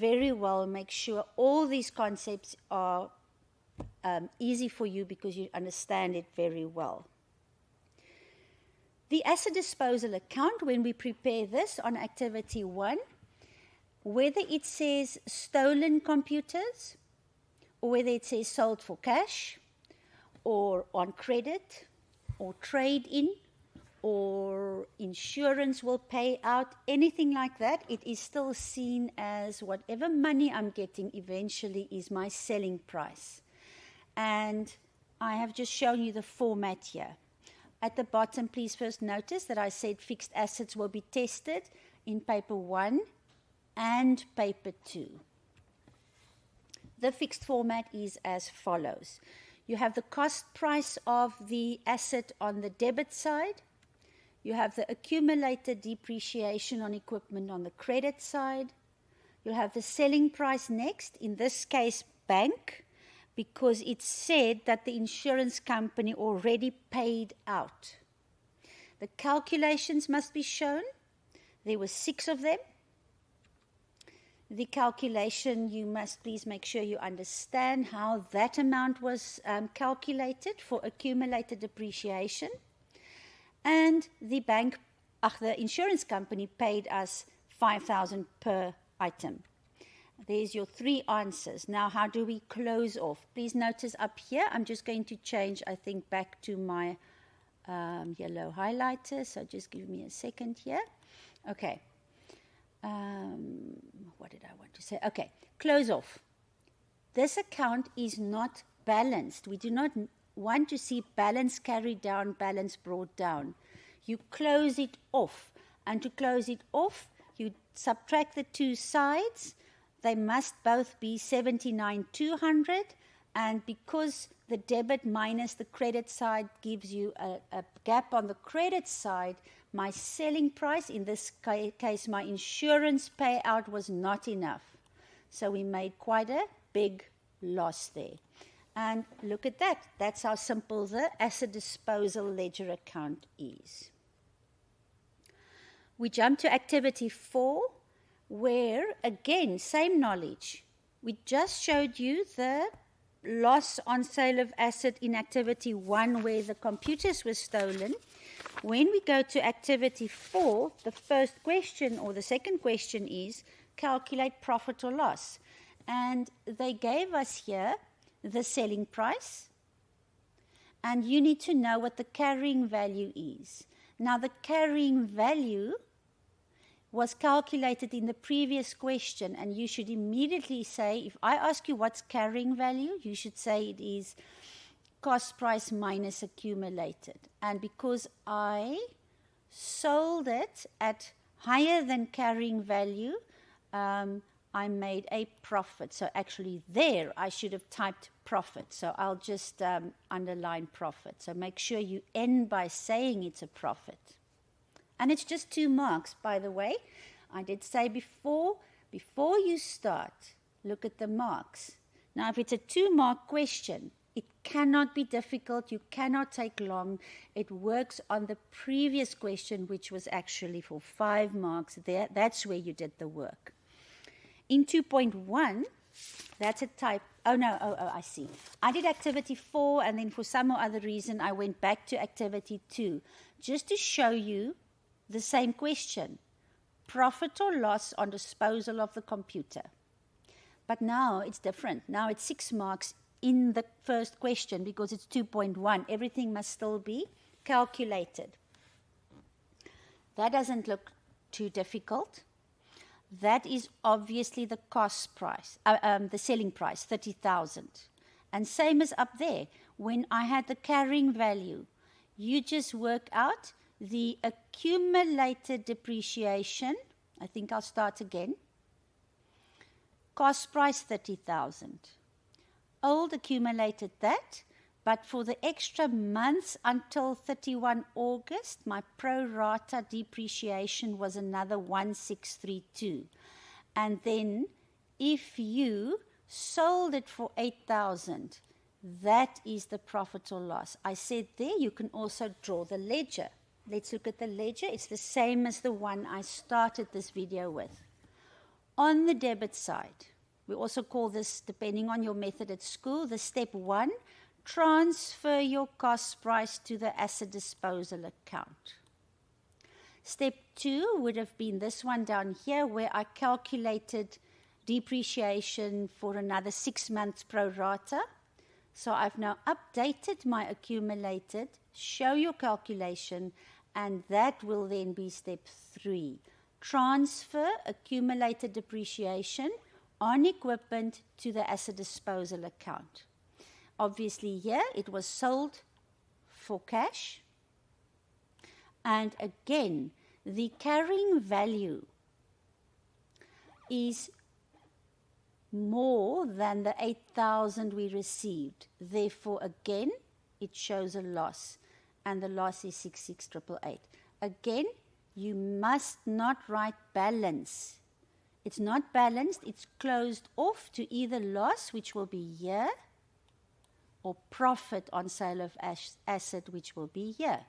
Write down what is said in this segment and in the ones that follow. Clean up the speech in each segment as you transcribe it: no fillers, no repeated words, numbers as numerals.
very well. Make sure all these concepts are easy for you because you understand it very well. The asset disposal account, when we prepare this on activity 1, whether it says stolen computers, or whether it says sold for cash, or on credit, or trade-in, or insurance will pay out, anything like that, it is still seen as whatever money I'm getting eventually is my selling price. And I have just shown you the format here. At the bottom, please first notice that I said fixed assets will be tested in paper 1 and paper 2. The fixed format is as follows. You have the cost price of the asset on the debit side. You have the accumulated depreciation on equipment on the credit side. You'll have the selling price next, in this case bank, because it said that the insurance company already paid out. The calculations must be shown. There were 6 of them. The calculation, you must please make sure you understand how that amount was calculated for accumulated depreciation. And the insurance company paid us 5,000 per item. There's your 3 answers. Now, how do we close off? Please notice up here, I'm just going to change, I think, back to my yellow highlighter. So just give me a second here. Okay. What did I want to say? Okay, close off. This account is not balanced. We do not want to see balance carried down, balance brought down. You close it off. And to close it off, you subtract the 2 sides. They must both be 79,200. And because the debit minus the credit side gives you a gap on the credit side, my selling price, in this case my insurance payout, was not enough. So we made quite a big loss there. And look at that. That's how simple the asset disposal ledger account is. We jump to activity 4, where, again, same knowledge. We just showed you the loss on sale of asset in activity 1, where the computers were stolen. When we go to activity 4, the first question or the second question is calculate profit or loss. And they gave us here the selling price, and you need to know what the carrying value is. Now, the carrying value was calculated in the previous question, and you should immediately say, if I ask you what's carrying value, you should say it is cost price minus accumulated. And because I sold it at higher than carrying value, I made a profit. So actually there I should have typed profit. So I'll just underline profit. So make sure you end by saying it's a profit. And it's just 2 marks, by the way. I did say before you start, look at the marks. Now, if it's a 2-mark question, it cannot be difficult. You cannot take long. It works on the previous question, which was actually for 5 marks. That's where you did the work. In 2.1, that's a type. I see. I did activity 4, and then for some or other reason, I went back to activity 2, just to show you the same question. Profit or loss on disposal of the computer. But now it's different. Now it's 6 marks in the first question because it's 2.1. Everything must still be calculated. That doesn't look too difficult. That is obviously the cost price, the selling price, 30,000. And same as up there. When I had the carrying value, you just work out the accumulated depreciation. I think I'll start again. Cost price 30,000. Old accumulated that, but for the extra months until 31 August, my pro rata depreciation was another 1632. And then if you sold it for 8,000, that is the profit or loss. I said there you can also draw the ledger. Let's look at the ledger. It's the same as the one I started this video with. On the debit side, we also call this, depending on your method at school, the step 1, transfer your cost price to the asset disposal account. Step 2 would have been this one down here, where I calculated depreciation for another 6 months pro rata. So I've now updated my accumulated, show your calculation, and that will then be step 3. Transfer accumulated depreciation on equipment to the asset disposal account. Obviously here it was sold for cash. And again, the carrying value is more than the 8,000 we received. Therefore, again, it shows a loss. And the loss is 66,888. Again, you must not write balance. It's not balanced, it's closed off to either loss, which will be here, or profit on sale of asset, which will be here.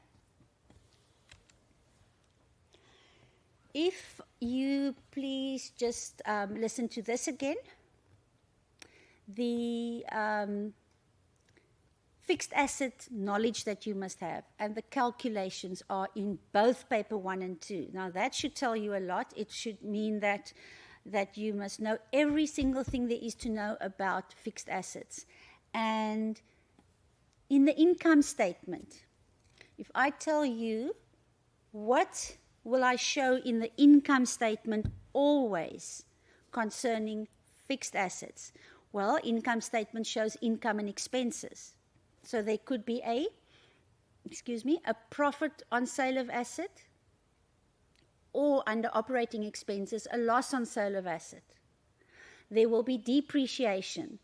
If you please just listen to this again. The fixed asset knowledge that you must have and the calculations are in both paper 1 and 2. Now that should tell you a lot. It should mean that you must know every single thing there is to know about fixed assets. And in the income statement, if I tell you what will I show in the income statement always concerning fixed assets? Well, income statement shows income and expenses. So there could be a profit on sale of asset, or under operating expenses, a loss on sale of asset. There will be depreciation.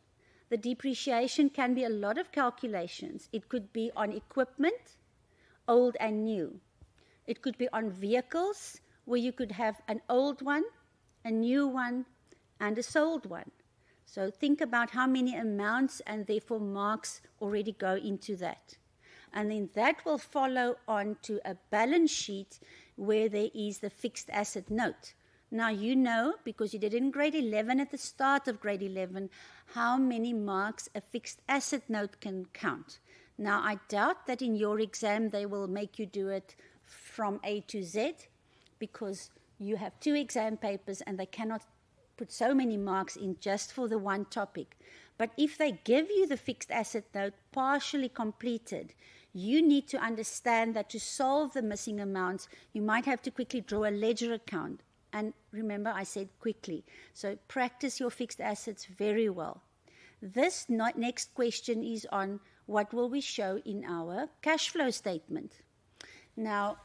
The depreciation can be a lot of calculations. It could be on equipment, old and new. It could be on vehicles, where you could have an old one, a new one, and a sold one. So think about how many amounts and therefore marks already go into that. And then that will follow on to a balance sheet where there is the fixed asset note. Now you know, because you did it in grade 11 at the start of grade 11, how many marks a fixed asset note can count. Now I doubt that in your exam they will make you do it from A to Z, because you have 2 exam papers and they cannot put so many marks in just for the one topic. But if they give you the fixed asset note partially completed, you need to understand that to solve the missing amounts, you might have to quickly draw a ledger account. And remember, I said quickly. So practice your fixed assets very well. This next question is on what will we show in our cash flow statement. Now,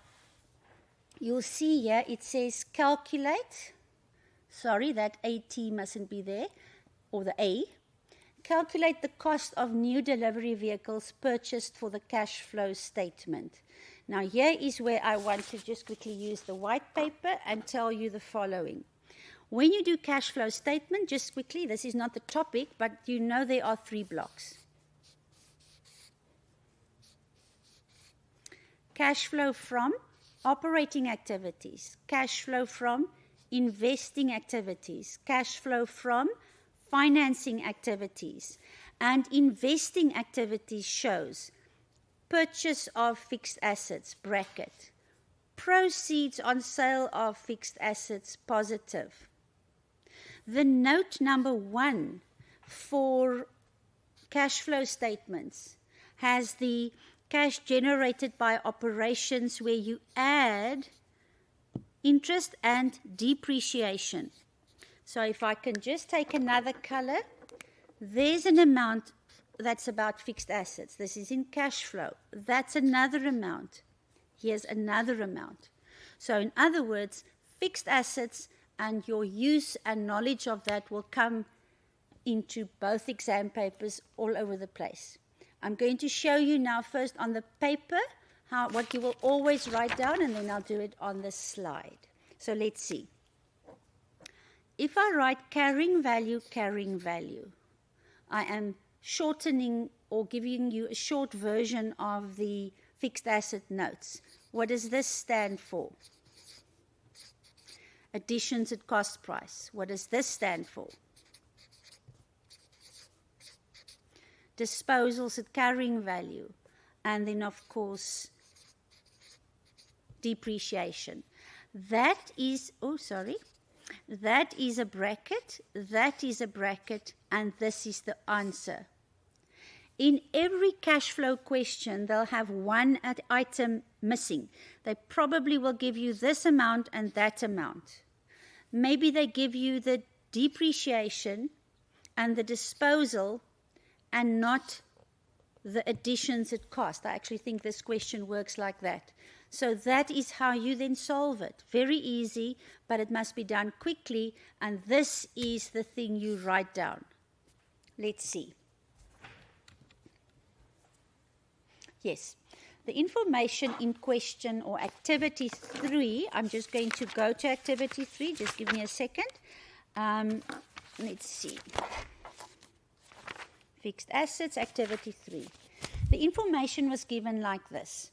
you'll see here it says calculate. Sorry, that AT mustn't be there, or the A. Calculate the cost of new delivery vehicles purchased for the cash flow statement. Now here is where I want to just quickly use the white paper and tell you the following. When you do cash flow statement, just quickly, this is not the topic, but you know there are 3 blocks. Cash flow from operating activities, cash flow from investing activities, cash flow from financing activities, and investing activities shows purchase of fixed assets, bracket, proceeds on sale of fixed assets, positive. The note number 1 for cash flow statements has the cash generated by operations where you add interest and depreciation. So if I can just take another color, there's an amount that's about fixed assets. This is in cash flow. That's another amount. Here's another amount. So in other words, fixed assets and your use and knowledge of that will come into both exam papers all over the place. I'm going to show you now first on the paper what you will always write down, and then I'll do it on the slide. So let's see. If I write carrying value, I am shortening or giving you a short version of the fixed asset notes. What does this stand for? Additions at cost price. What does this stand for? Disposals at carrying value. And then, of course, depreciation. That is, that is a bracket, that is a bracket, and this is the answer. In every cash flow question, they'll have one item missing. They probably will give you this amount and that amount. Maybe they give you the depreciation and the disposal and not the additions at cost. I actually think this question works like that. So that is how you then solve it. Very easy, but it must be done quickly, and this is the thing you write down. Let's see. Yes, the information in question or activity 3, I'm just going to go to activity 3, just give me a second. Let's see. Fixed assets, activity 3. The information was given like this.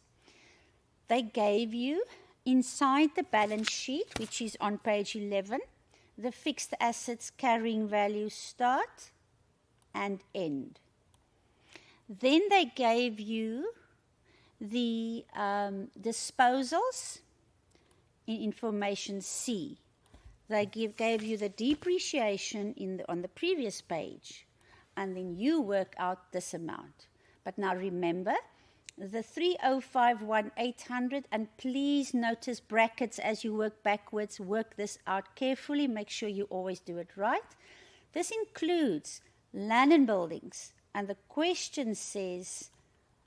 They gave you inside the balance sheet, which is on page 11, the fixed assets carrying value start and end. Then they gave you the disposals in information C. They gave you the depreciation on the previous page, and then you work out this amount. But now remember, the 3051800, and please notice brackets as you work backwards. Work this out carefully. Make sure you always do it right. This includes land and buildings, and the question says,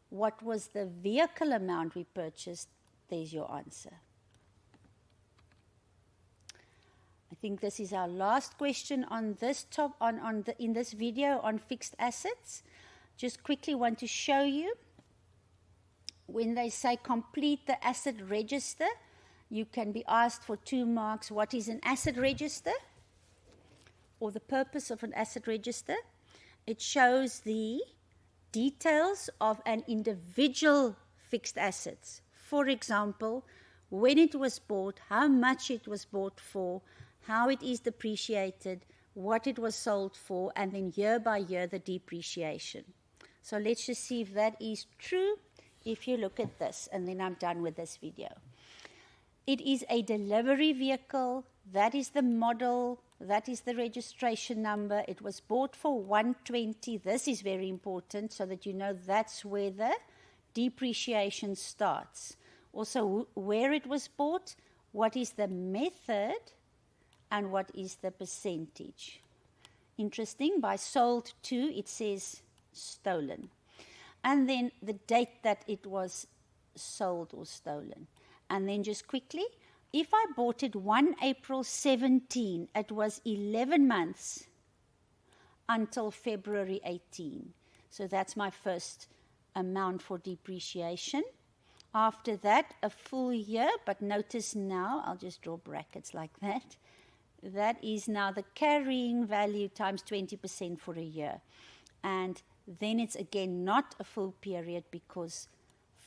what was the vehicle amount we purchased? There's your answer. I think this is our last question on this in this video on fixed assets. Just quickly want to show you, when they say complete the asset register, you can be asked for 2 marks. What is an asset register? Or the purpose of an asset register? It shows the details of an individual fixed assets. For example, when it was bought, how much it was bought for, how it is depreciated, what it was sold for, and then year by year the depreciation. So let's just see if that is true if you look at this, and then I'm done with this video. It is a delivery vehicle. That is the model. That is the registration number. It was bought for 120. This is very important so that you know that's where the depreciation starts. Also, where it was bought, what is the method, and what is the percentage. Interesting, by sold to, it says stolen. And then the date that it was sold or stolen. And then just quickly, if I bought it 1 April 17, it was 11 months until February 18. So that's my first amount for depreciation. After that, a full year, but notice now, I'll just draw brackets like that. That is now the carrying value times 20% for a year. And then it's again not a full period, because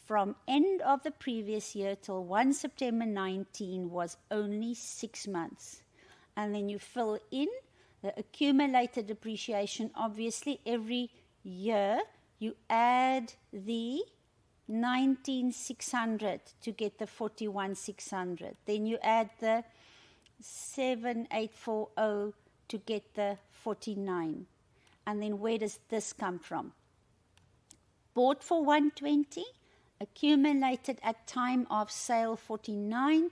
from end of the previous year till 1 September 19 was only 6 months. And then you fill in the accumulated depreciation. Obviously, every year you add the 19,600 to get the 41,600. Then you add the 7,840 to get the 49. And then where does this come from? Bought for 120, accumulated at time of sale 49,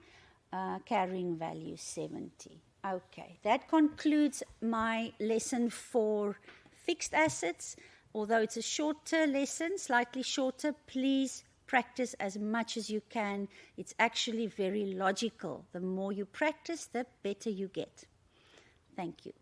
carrying value 70. Okay, that concludes my lesson for fixed assets. Although it's a shorter lesson, slightly shorter, please practice as much as you can. It's actually very logical. The more you practice, the better you get. Thank you.